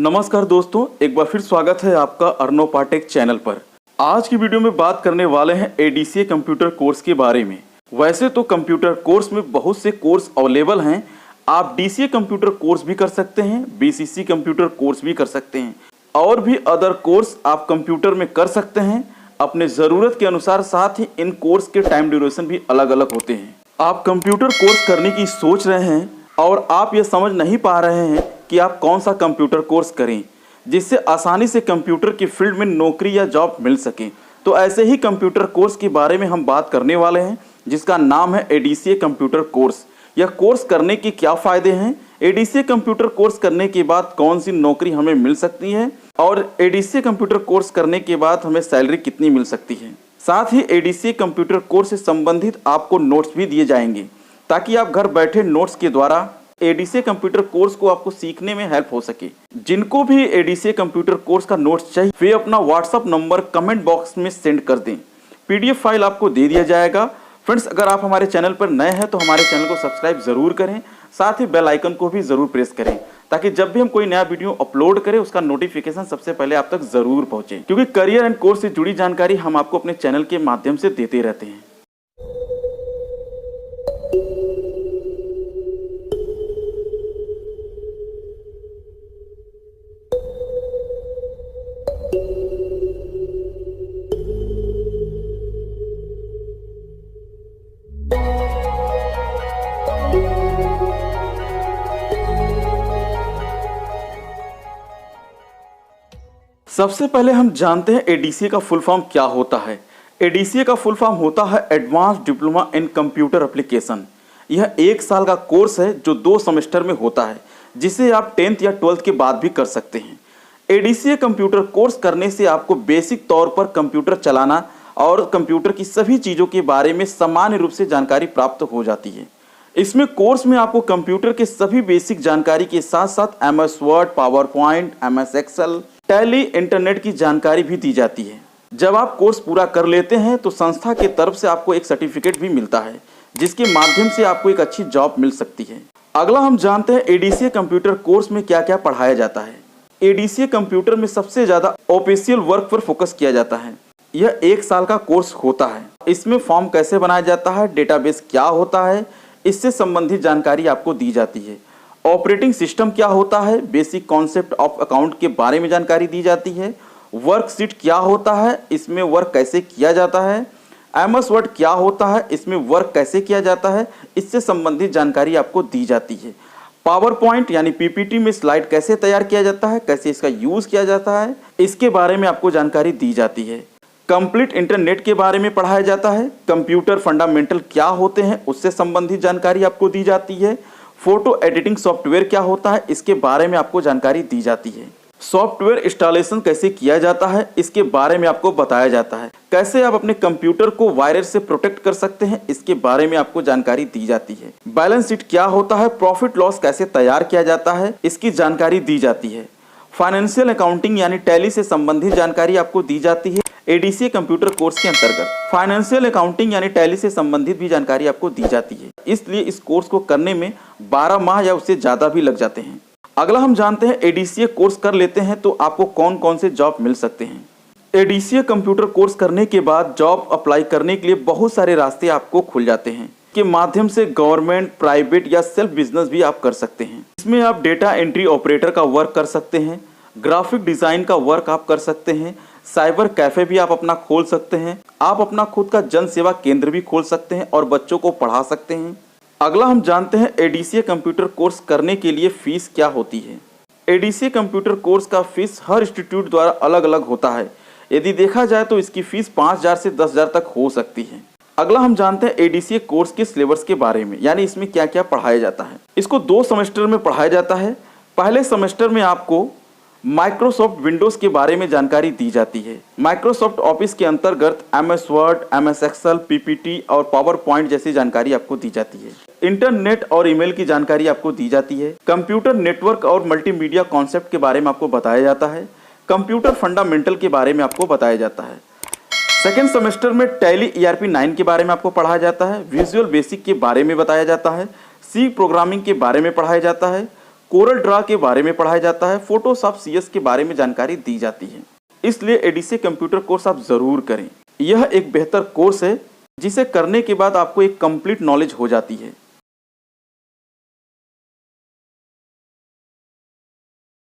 नमस्कार दोस्तों, एक बार फिर स्वागत है आपका अर्नो पाटेक चैनल पर। आज की वीडियो में बात करने वाले हैं एडीसीए कंप्यूटर कोर्स के बारे में। वैसे तो कंप्यूटर कोर्स में बहुत से कोर्स अवेलेबल हैं। आप डीसीए कंप्यूटर कोर्स भी कर सकते हैं, बीसीसी कंप्यूटर कोर्स भी कर सकते हैं और भी अदर कोर्स आप कंप्यूटर में कर सकते हैं अपने ज़रूरत के अनुसार। साथ ही इन कोर्स के टाइम ड्यूरेशन भी अलग अलग होते हैं। आप कंप्यूटर कोर्स करने की सोच रहे हैं और आप ये समझ नहीं पा रहे हैं कि आप कौन सा कंप्यूटर कोर्स करें जिससे आसानी से कंप्यूटर की फील्ड में नौकरी या जॉब मिल सके, तो ऐसे ही कंप्यूटर कोर्स के बारे में हम बात करने वाले हैं जिसका नाम है एडीसीए कंप्यूटर कोर्स। यह कोर्स करने के क्या फ़ायदे हैं, एडीसीए कंप्यूटर कोर्स करने के बाद कौन सी नौकरी हमें मिल सकती है और एडीसीए कंप्यूटर कोर्स करने के बाद हमें सैलरी कितनी मिल सकती है। साथ ही एडीसीए कंप्यूटर कोर्स से संबंधित आपको नोट्स भी दिए जाएंगे ताकि आप घर बैठे नोट्स के द्वारा एडीसीए कंप्यूटर कोर्स को आपको सीखने में हेल्प हो सके। जिनको भी एडीसीए कंप्यूटर कोर्स का नोट्स चाहिए वे अपना व्हाट्सअप नंबर कमेंट बॉक्स में सेंड कर दें। पीडीएफ फाइल आपको दे दिया जाएगा। फ्रेंड्स, अगर आप हमारे चैनल पर नए हैं तो हमारे चैनल को सब्सक्राइब जरूर करें, साथ ही बेल आइकन को भी जरूर प्रेस करें ताकि जब भी हम कोई नया वीडियो अपलोड करें उसका नोटिफिकेशन सबसे पहले आप तक जरूर पहुंचे, क्योंकि करियर एंड कोर्स से जुड़ी जानकारी हम आपको अपने चैनल के माध्यम से देते रहते हैं। सबसे पहले हम जानते हैं एडीसीए का फुल फॉर्म क्या होता है। एडीसीए का फुल फॉर्म होता है advance diploma in computer application. यह 1 साल का कोर्स है जो 2 सेमेस्टर में होता है, जिसे आप 10th या 12th के बाद भी कर सकते हैं। एडीसीए कंप्यूटर कोर्स करने से आपको बेसिक तौर पर कंप्यूटर चलाना और कंप्यूटर की सभी चीज़ों के बारे में सामान्य रूप से जानकारी प्राप्त हो जाती है। इसमें कोर्स में आपको कंप्यूटर के सभी बेसिक जानकारी के साथ साथ MS Word, PowerPoint, MS Excel, Tally, internet की जानकारी भी दी जाती है। जब आप कोर्स पूरा कर लेते हैं तो संस्था की तरफ से आपको एक सर्टिफिकेट भी मिलता है जिसके माध्यम से आपको एक अच्छी जॉब मिल सकती है। अगला हम जानते हैं एडीसीए कंप्यूटर कोर्स में क्या क्या पढ़ाया जाता है। एडीसीए कंप्यूटर में सबसे ज़्यादा ऑफिशियल वर्क पर फोकस किया जाता है। यह 1 साल का कोर्स होता है। इसमें फॉर्म कैसे बनाया जाता है, डेटाबेस क्या होता है, इससे संबंधित जानकारी आपको दी जाती है। ऑपरेटिंग सिस्टम क्या होता है, बेसिक कॉन्सेप्ट ऑफ अकाउंट के बारे में जानकारी दी जाती है। वर्कशीट क्या होता है, इसमें वर्क कैसे किया जाता है। एमएस वर्ड क्या होता है, इसमें वर्क कैसे किया जाता है, इससे संबंधित जानकारी आपको दी जाती है। पावर पॉइंट यानी पीपीटी में स्लाइड कैसे तैयार किया जाता है, कैसे इसका यूज़ किया जाता है, इसके बारे में आपको जानकारी दी जाती है। कंप्लीट इंटरनेट के बारे में पढ़ाया जाता है। कंप्यूटर फंडामेंटल क्या होते हैं उससे संबंधित जानकारी आपको दी जाती है। फोटो एडिटिंग सॉफ्टवेयर क्या होता है, इसके बारे में आपको जानकारी दी जाती है। सॉफ्टवेयर इंस्टॉलेशन कैसे किया जाता है, इसके बारे में आपको बताया जाता है। कैसे आप अपने कंप्यूटर को वायरस से प्रोटेक्ट कर सकते हैं, इसके बारे में आपको जानकारी दी जाती है। बैलेंस शीट क्या होता है, प्रॉफिट लॉस कैसे तैयार किया जाता है, इसकी जानकारी दी जाती है। फाइनेंशियल अकाउंटिंग यानी टैली से संबंधित जानकारी आपको दी जाती है। एडीसीए कंप्यूटर कोर्स के अंतर्गत फाइनेंशियल अकाउंटिंग यानी टैली से संबंधित भी जानकारी आपको दी जाती है। इसलिए इस कोर्स को करने में 12 माह या उससे ज़्यादा भी लग जाते हैं। अगला हम जानते हैं एडीसीए कोर्स कर लेते हैं तो आपको कौन कौन से जॉब मिल सकते हैं। एडीसीए कंप्यूटर कोर्स करने के बाद जॉब अप्लाई करने के लिए बहुत सारे रास्ते आपको खुल जाते हैं। के माध्यम से गवर्नमेंट, प्राइवेट या सेल्फ बिजनेस भी आप कर सकते हैं। इसमें आप डेटा एंट्री ऑपरेटर का वर्क कर सकते हैं, ग्राफिक डिज़ाइन का वर्क आप कर सकते हैं, साइबर कैफ़े भी आप अपना खोल सकते हैं, आप अपना खुद का जन सेवा केंद्र भी खोल सकते हैं और बच्चों को पढ़ा सकते हैं। अगला हम जानते हैं एडीसीए कंप्यूटर कोर्स करने के लिए फ़ीस क्या होती है। एडीसीए कंप्यूटर कोर्स का फ़ीस हर इंस्टीट्यूट द्वारा अलग अलग होता है। यदि देखा जाए तो इसकी फ़ीस 5,000 से 10,000 तक हो सकती है। अगला हम जानते हैं एडीसीए कोर्स के सिलेबस के बारे में, यानी इसमें क्या क्या पढ़ाया जाता है। इसको 2 सेमेस्टर में पढ़ाया जाता है। पहले सेमेस्टर में आपको माइक्रोसॉफ्ट विंडोज़ के बारे में जानकारी दी जाती है। माइक्रोसॉफ्ट ऑफिस के अंतर्गत MS Word, MS Excel, PPT और पावर पॉइंट जैसी जानकारी आपको दी जाती है। इंटरनेट और ईमेल की जानकारी आपको दी जाती है। कंप्यूटर नेटवर्क और मल्टीमीडिया कॉन्सेप्ट के बारे में आपको बताया जाता है। कंप्यूटर फंडामेंटल के बारे में आपको बताया जाता है। सेकेंड सेमेस्टर में टैली ERP 9 के बारे में आपको पढ़ाया जाता है। विजुअल बेसिक के बारे में बताया जाता है। सी प्रोग्रामिंग के बारे में पढ़ाया जाता है। कोरल ड्रा के बारे में पढ़ाया जाता है, फोटोशॉप CS के बारे में जानकारी दी जाती है। इसलिए ADCA कंप्यूटर कोर्स आप ज़रूर करें। यह एक बेहतर कोर्स है जिसे करने के बाद आपको एक कंप्लीट नॉलेज हो जाती है।